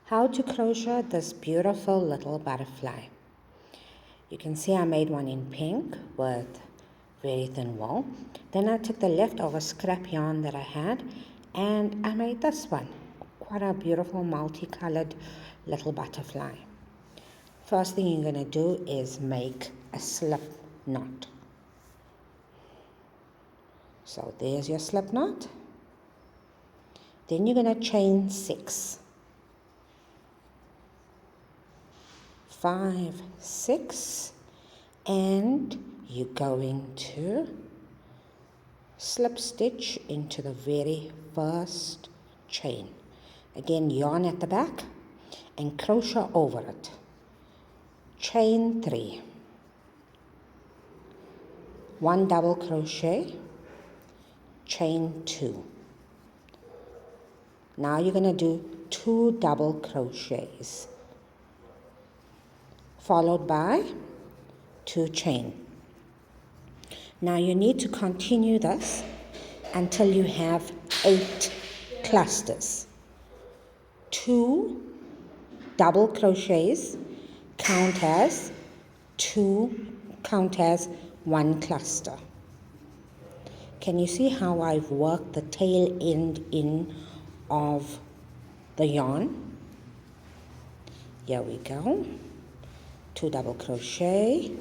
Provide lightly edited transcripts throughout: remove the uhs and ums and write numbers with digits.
How to crochet this beautiful little butterfly. You can see I made one in pink with very thin wool. Then I took the leftover scrap yarn that I had and I made this one. Quite a beautiful multicolored little butterfly. First thing you're going to do is make a slip knot. So there's your slip knot. Then you're going to chain 6. 5, 6, and you're going to slip stitch into the very first chain. Again, yarn at the back and crochet over it. Chain 3, 1 double crochet, chain 2. Now you're going to do 2 double crochets, followed by 2 chain. Now you need to continue this until you have 8 clusters. 2 double crochets count as 1 cluster. Can you see how I've worked the tail end in of the yarn? Here we go. 2 double crochet,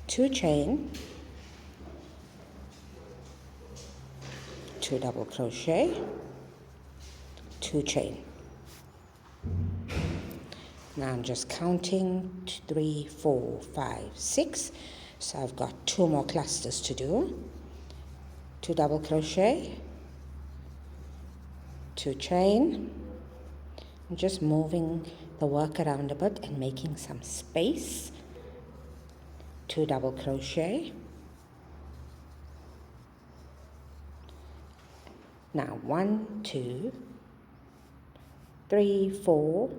2 chain, 2 double crochet, 2 chain. Now I'm just counting 3, 4, 5, 6. So I've got 2 more clusters to do. 2 double crochet, 2 chain. I'm just moving the work around a bit and making some space. 2 double crochet. Now 1, 2, 3, 4,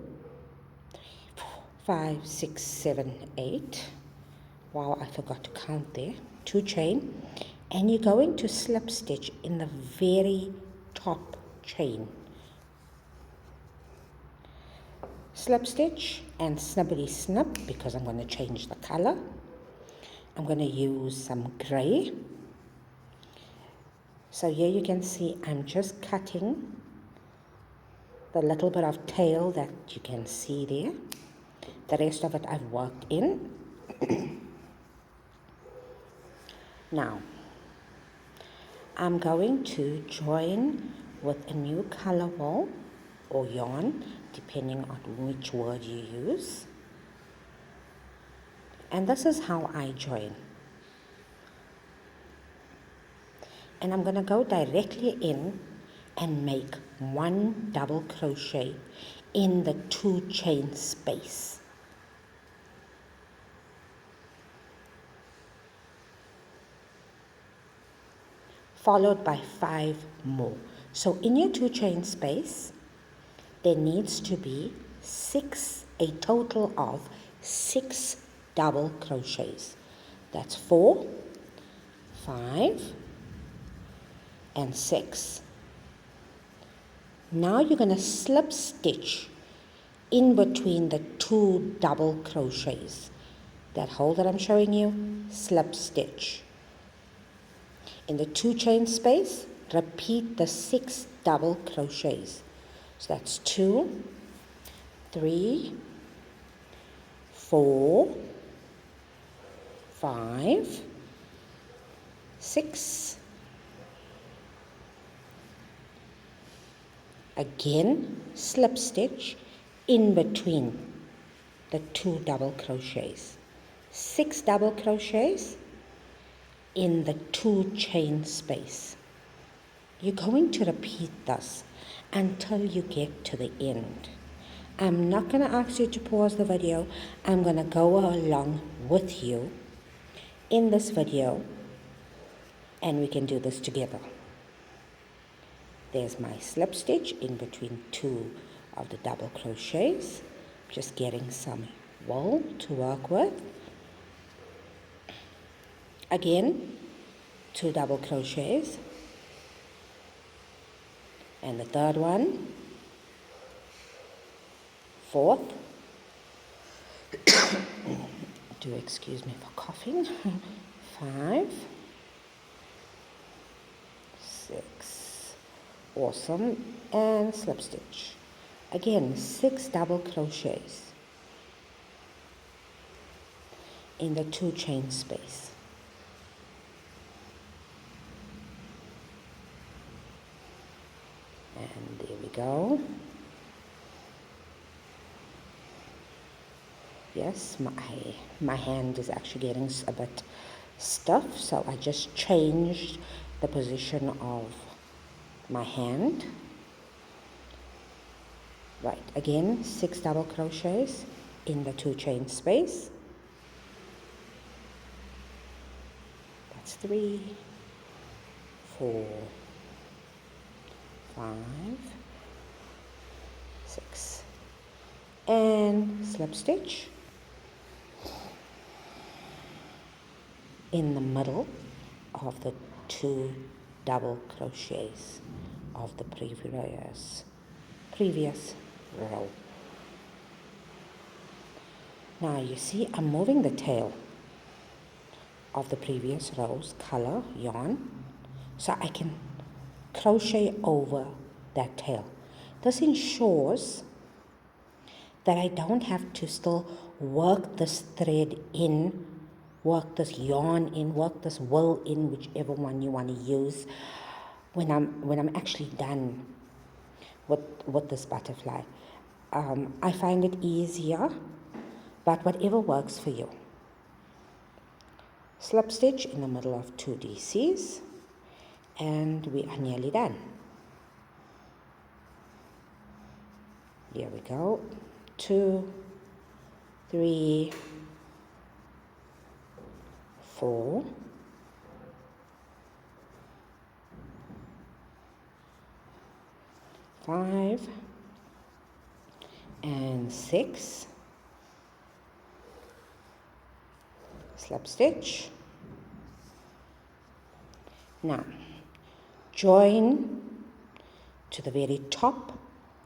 5, 6, 7, 8. Wow, I forgot to count there. 2 chain, and you're going to slip stitch in the very top chain. Slip stitch and snippety snip because I'm going to change the color. I'm going to use some gray. So here you can see I'm just cutting the little bit of tail that you can see there. The rest of it I've worked in. Now, I'm going to join with a new color wool or yarn, depending on which word you use. And this is how I join. And I'm going to go directly in and make 1 double crochet in the 2 chain space. Followed by 5 more. So in your 2 chain space, there needs to be a total of 6 double crochets. That's 4, 5, and 6. Now you're going to slip stitch in between the 2 double crochets. That hole that I'm showing you, slip stitch. In the 2 chain space, repeat the 6 double crochets. So that's 2, 3, 4, 5, 6. Again, slip stitch in between the 2 double crochets. 6 double crochets in the 2 chain space. You're going to repeat this until you get to the end. I'm not going to ask you to pause the video. I'm going to go along with you in this video and we can do this together. There's my slip stitch in between 2 of the double crochets. Just getting some wool to work with. Again, 2 double crochets. And the third one, 4th, do excuse me for coughing, 5, 6, awesome, and slip stitch. Again, 6 double crochets in the 2 chain space. And there we go. Yes, my hand is actually getting a bit stiff, so I just changed the position of my hand. Right, again, 6 double crochets in the 2 chain space. That's 3, 4, 5, 6, and slip stitch in the middle of the 2 double crochets of the previous row. Now you see I'm moving the tail of the previous row's color yarn so I can crochet over that tail. This ensures that I don't have to still work this thread in, work this yarn in, work this wool in, whichever one you want to use when I'm actually done with this butterfly. I find it easier, but whatever works for you. Slip stitch in the middle of 2 DCs, and we are nearly done. Here we go. 2, 3, 4, 5, and 6. Slip stitch. Now join to the very top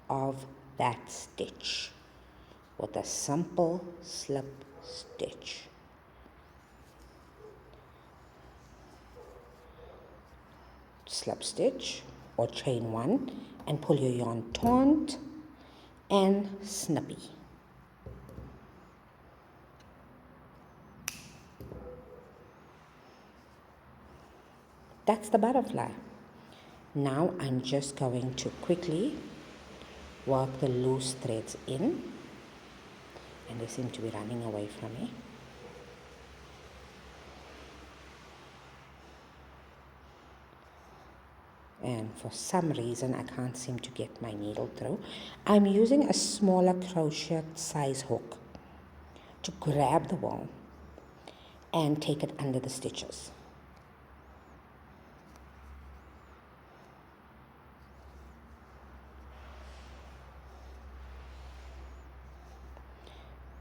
of that stitch with a simple slip stitch. Slip stitch or chain 1 and pull your yarn taut and snippy. That's the butterfly. Now I'm just going to quickly work the loose threads in, and they seem to be running away from me. And for some reason I can't seem to get my needle through. I'm using a smaller crochet size hook to grab the wool and take it under the stitches.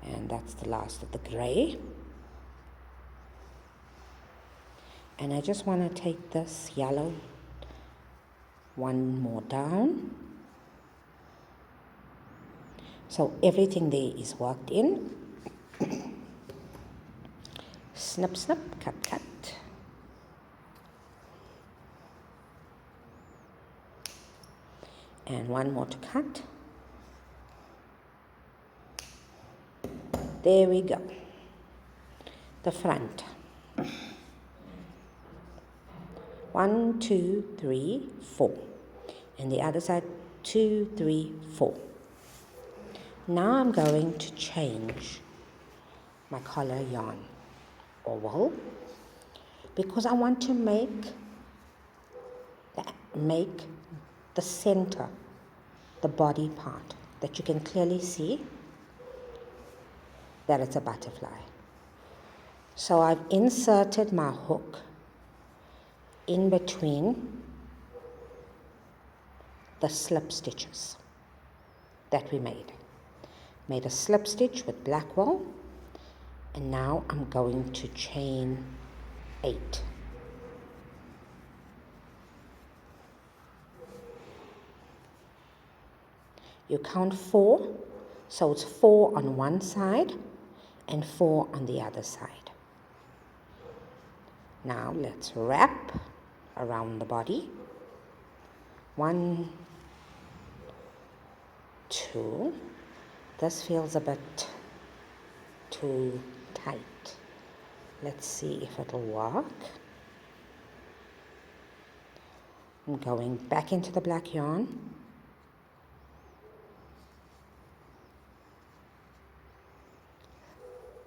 And that's the last of the gray. And I just want to take this yellow one more down. So everything there is worked in. Snip, snip, cut, cut. And one more to cut. There we go. The front. 1, 2, 3, 4. And the other side, 2, 3, 4. Now I'm going to change my collar yarn or wool because I want to make the center, the body part, that you can clearly see that it's a butterfly. So I've inserted my hook in between the slip stitches that we made. Made a slip stitch with black wool, and now I'm going to chain 8. You count 4 So it's 4 on one side and 4 on the other side. Now let's wrap around the body. 1, 2. This feels a bit too tight. Let's see if it'll work. I'm going back into the black yarn.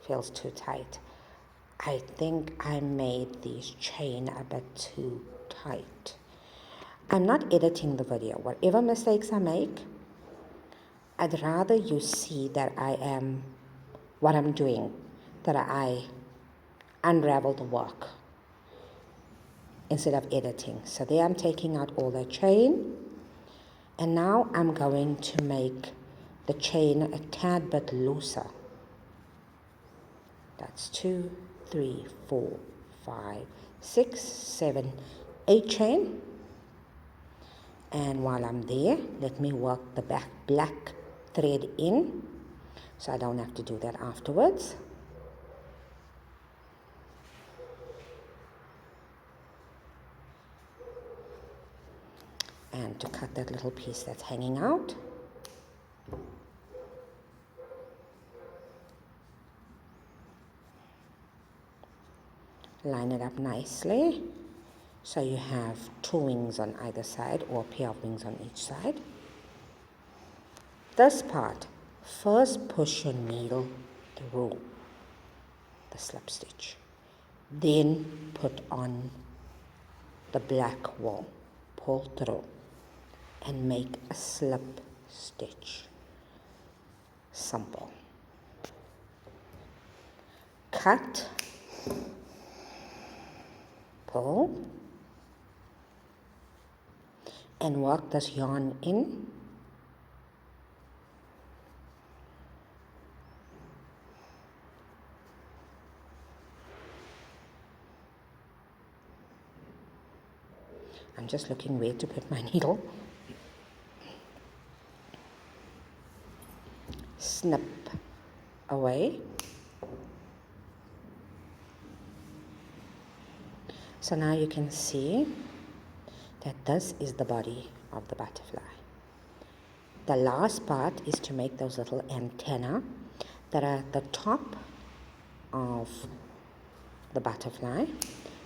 Feels too tight. I think I made this chain a bit too tight. I'm not editing the video. Whatever mistakes I make, I'd rather you see that I am what I'm doing, that I unravel the work instead of editing. So there I'm taking out all the chain, and now I'm going to make the chain a tad bit looser. That's 2, 3, 4, 5, 6, 7, 8 chain. And while I'm there, let me work the back black thread in so I don't have to do that afterwards. And to cut that little piece that's hanging out. Line it up nicely so you have 2 wings on either side, or a pair of wings on each side. This part, first push your needle through the slip stitch, then put on the black wool, pull through and make a slip stitch. Simple. Cut, pull, and work this yarn in. I'm just looking where to put my needle. Snip away. So now you can see that this is the body of the butterfly. The last part is to make those little antennae that are at the top of the butterfly.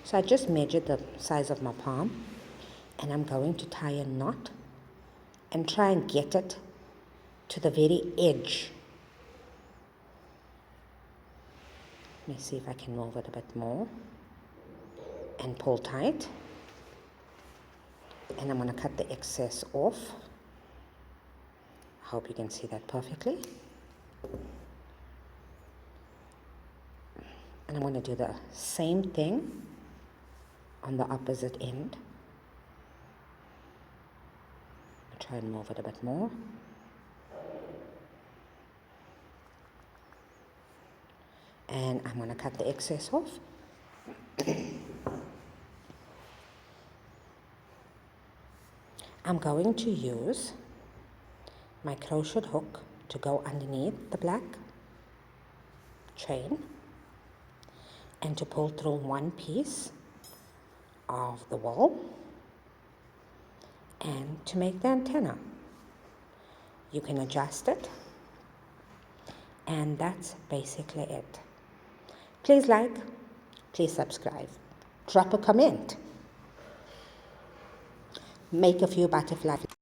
So I just measured the size of my palm, and I'm going to tie a knot and try and get it to the very edge. Let me see if I can move it a bit more and pull tight. And I'm going to cut the excess off. I hope you can see that perfectly. And I'm going to do the same thing on the opposite end. I'll try and move it a bit more. And I'm going to cut the excess off. I'm going to use my crochet hook to go underneath the black chain and to pull through one piece of the wool and to make the antenna. You can adjust it, and that's basically it. Please like, please subscribe, drop a comment, make a few butterflies.